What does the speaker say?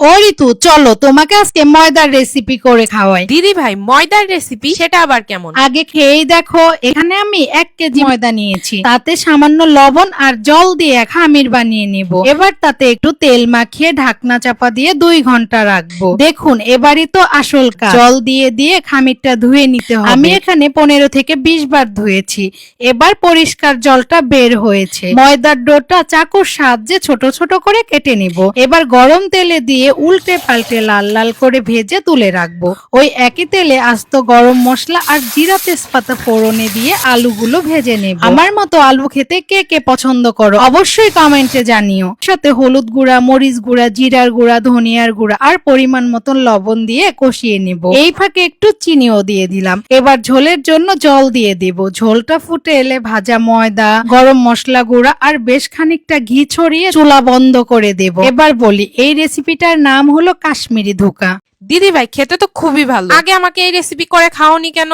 ও ঋতু, চলো তোমাকে আজকে ময়দার রেসিপি করে খাওয়াই। দিদি ভাই, ময়দার রেসিপি সেটা আবার কেমন? আগে খেয়েই দেখো। এখানে আমি 1 কেজি ময়দা নিয়েছি, তাতে সামান্য লবণ আর জল দিয়ে খামির বানিয়ে নিব। এবার তাতে একটু তেল মাখিয়ে ঢাকনা চাপা দিয়ে 2 ঘন্টা রাখবো। দেখুন, এবারই তো আসল কাজ। জল দিয়ে দিয়ে খামিরটা ধুয়ে নিতে হবে। আমি এখানে 15 থেকে 20 বার ধুয়েছি। এবার পরিষ্কার জলটা বের হয়েছে। ময়দার ডোটা চাকুর সাহায্যে ছোট ছোট করে কেটে নিব। এবার গরম তেলে দিয়ে উল্টে পাল্টে লাল লাল করে ভেজে তুলে রাখবো। ওই একই তেলে আস্ত গরম মশলা আর জিরা তেজপাতা ফোড়নে দিয়ে আলুগুলো ভেজে নেব। আমার মতো আলু খেতে কে কে পছন্দ করো অবশ্যই কমেন্টে জানিও। সাথে হলুদ গুঁড়া, মরিচ গুঁড়া, জিরার গুঁড়া, ধনিয়ার গুঁড়া আর পরিমাণ মতন লবণ দিয়ে কষিয়ে নিব। এই ফাঁকে একটু চিনিও দিয়ে দিলাম। এবার ঝোলের জন্য জল দিয়ে দেব। ঝোলটা ফুটে এলে ভাজা ময়দা, গরম মশলা গুঁড়া আর বেশ খানিকটা ঘি ছড়িয়ে চুলা বন্ধ করে দেব। এবার বলি, এই রেসিপিটার নাম হলো কাশ্মীরি ধোকা। দিদি ভাই, খেতে তো খুবই ভালো। আগে আমাকে এই রেসিপি করে খাওনি কেন?